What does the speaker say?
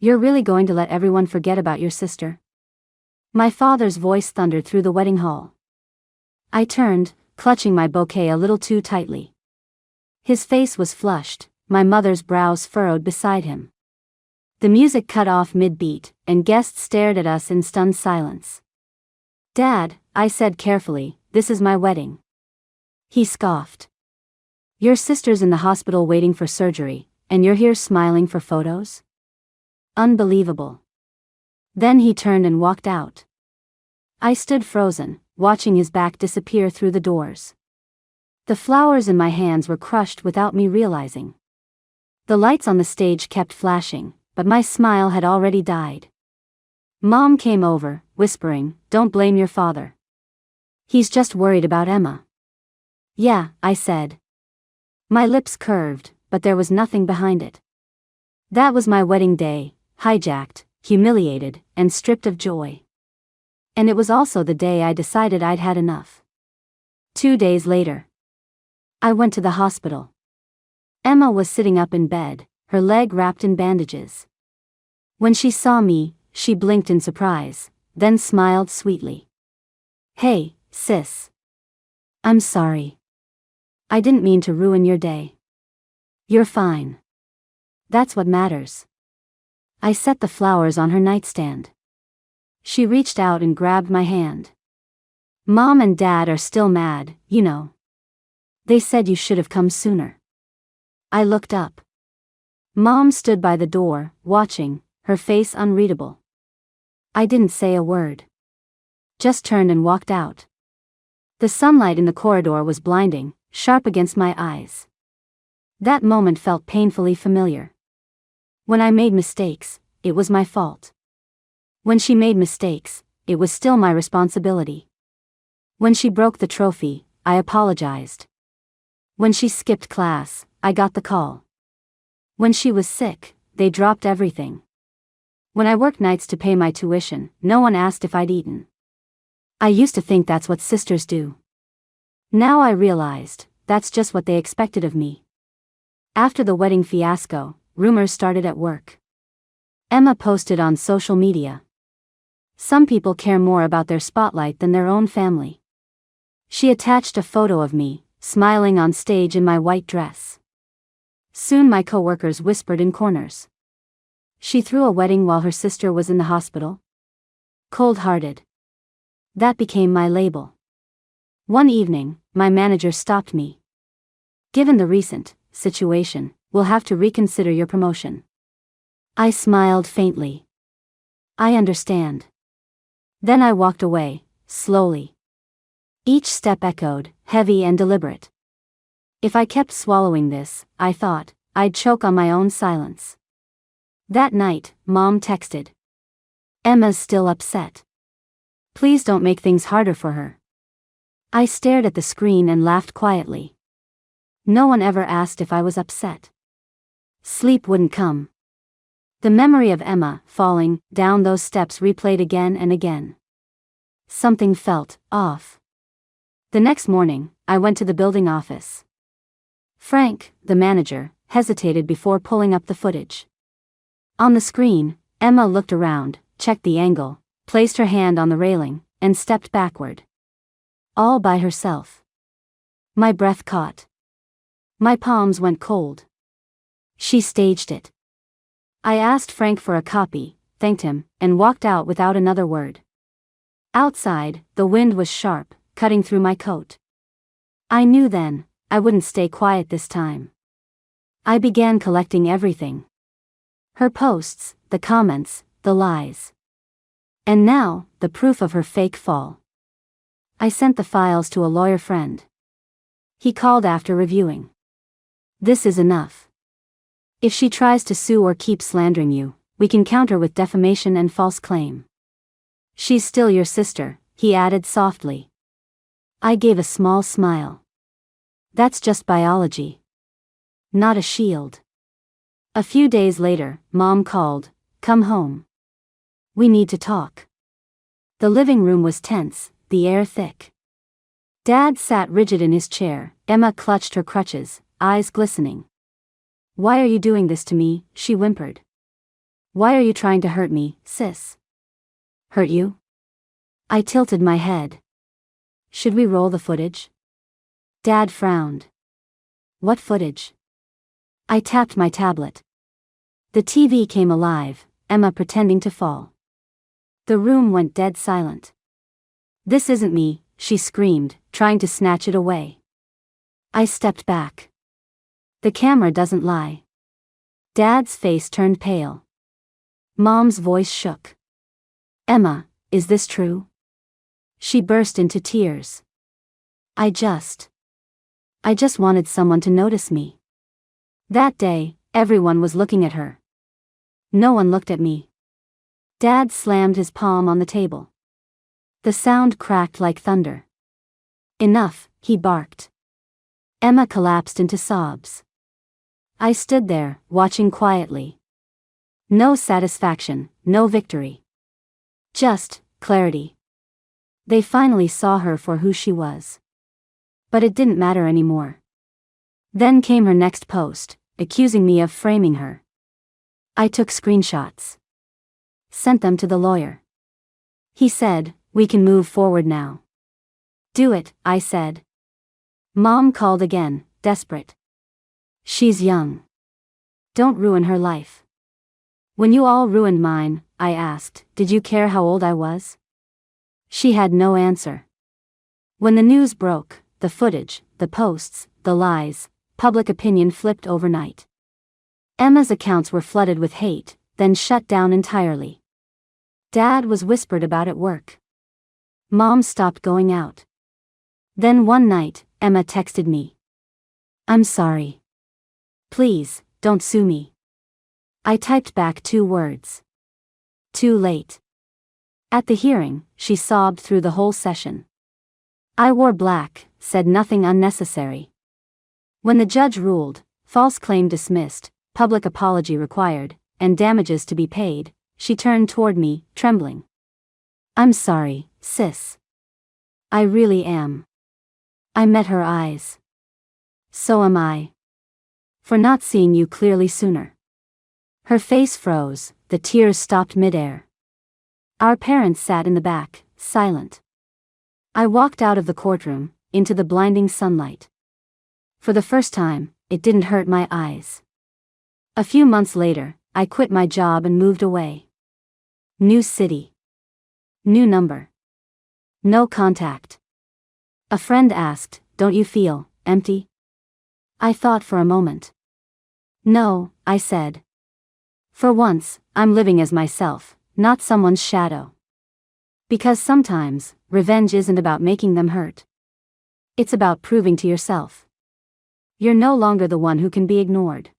You're really going to let everyone forget about your sister? My father's voice thundered through the wedding hall. I turned, clutching my bouquet a little too tightly. His face was flushed, my mother's brows furrowed beside him. The music cut off mid-beat, and guests stared at us in stunned silence. Dad, I said carefully, this is my wedding. He scoffed. Your sister's in the hospital waiting for surgery, and you're here smiling for photos? Unbelievable. Then he turned and walked out. I stood frozen, watching his back disappear through the doors. The flowers in my hands were crushed without me realizing. The lights on the stage kept flashing, but my smile had already died. Mom came over, whispering, "Don't blame your father. He's just worried about Emma." "Yeah," I said. My lips curved, but there was nothing behind it. That was my wedding day, hijacked, humiliated, and stripped of joy. And it was also the day I decided I'd had enough. 2 days later, I went to the hospital. Emma was sitting up in bed, her leg wrapped in bandages. When she saw me, she blinked in surprise, then smiled sweetly. "Hey, sis. I'm sorry. I didn't mean to ruin your day. You're fine. That's what matters." I set the flowers on her nightstand. She reached out and grabbed my hand. "Mom and Dad are still mad, you know. They said you should have come sooner." I looked up. Mom stood by the door, watching, her face unreadable. I didn't say a word. Just turned and walked out. The sunlight in the corridor was blinding, sharp against my eyes. That moment felt painfully familiar. When I made mistakes, it was my fault. When she made mistakes, it was still my responsibility. When she broke the trophy, I apologized. When she skipped class, I got the call. When she was sick, they dropped everything. When I worked nights to pay my tuition, no one asked if I'd eaten. I used to think that's what sisters do. Now I realized, that's just what they expected of me. After the wedding fiasco, rumors started at work. Emma posted on social media. Some people care more about their spotlight than their own family. She attached a photo of me, smiling on stage in my white dress. Soon my coworkers whispered in corners. She threw a wedding while her sister was in the hospital? Cold-hearted. That became my label. One evening, my manager stopped me. "Given the recent situation, we'll have to reconsider your promotion." I smiled faintly. "I understand." Then I walked away, slowly. Each step echoed, heavy and deliberate. If I kept swallowing this, I thought, I'd choke on my own silence. That night, Mom texted. "Emma's still upset. Please don't make things harder for her." I stared at the screen and laughed quietly. No one ever asked if I was upset. Sleep wouldn't come. The memory of Emma falling down those steps replayed again and again. Something felt off. The next morning, I went to the building office. Frank, the manager, hesitated before pulling up the footage. On the screen, Emma looked around, checked the angle, placed her hand on the railing, and stepped backward. All by herself. My breath caught. My palms went cold. She staged it. I asked Frank for a copy, thanked him, and walked out without another word. Outside, the wind was sharp, cutting through my coat. I knew then, I wouldn't stay quiet this time. I began collecting everything. Her posts, the comments, the lies. And now, the proof of her fake fall. I sent the files to a lawyer friend. He called after reviewing. "This is enough. If she tries to sue or keep slandering you, we can counter with defamation and false claim. She's still your sister," he added softly. I gave a small smile. That's just biology. Not a shield. A few days later, Mom called, "Come home. We need to talk." The living room was tense, the air thick. Dad sat rigid in his chair, Emma clutched her crutches, eyes glistening. "Why are you doing this to me?" she whimpered. Why are you trying to hurt me, sis? Hurt you? I tilted my head. Should we roll the footage? Dad frowned. What footage? I tapped my tablet. The TV came alive, Emma pretending to fall. The room went dead silent. This isn't me, she screamed, trying to snatch it away. I stepped back. The camera doesn't lie. Dad's face turned pale. Mom's voice shook. Emma, is this true? She burst into tears. I just wanted someone to notice me. That day, everyone was looking at her. No one looked at me. Dad slammed his palm on the table. The sound cracked like thunder. Enough, he barked. Emma collapsed into sobs. I stood there, watching quietly. No satisfaction, no victory. Just clarity. They finally saw her for who she was. But it didn't matter anymore. Then came her next post, accusing me of framing her. I took screenshots. Sent them to the lawyer. He said, we can move forward now. Do it, I said. Mom called again, desperate. She's young. Don't ruin her life. When you all ruined mine, I asked, did you care how old I was? She had no answer. When the news broke, the footage, the posts, the lies, public opinion flipped overnight. Emma's accounts were flooded with hate, then shut down entirely. Dad was whispered about at work. Mom stopped going out. Then one night, Emma texted me. I'm sorry. Please, don't sue me. I typed back 2 words. Too late. At the hearing, she sobbed through the whole session. I wore black, said nothing unnecessary. When the judge ruled, false claim dismissed, public apology required, and damages to be paid, she turned toward me, trembling. I'm sorry, sis. I really am. I met her eyes. So am I. For not seeing you clearly sooner. Her face froze, the tears stopped midair. Our parents sat in the back, silent. I walked out of the courtroom, into the blinding sunlight. For the first time, it didn't hurt my eyes. A few months later, I quit my job and moved away. New city. New number. No contact. A friend asked, don't you feel empty? I thought for a moment. No, I said. For once, I'm living as myself, not someone's shadow. Because sometimes, revenge isn't about making them hurt. It's about proving to yourself. You're no longer the one who can be ignored.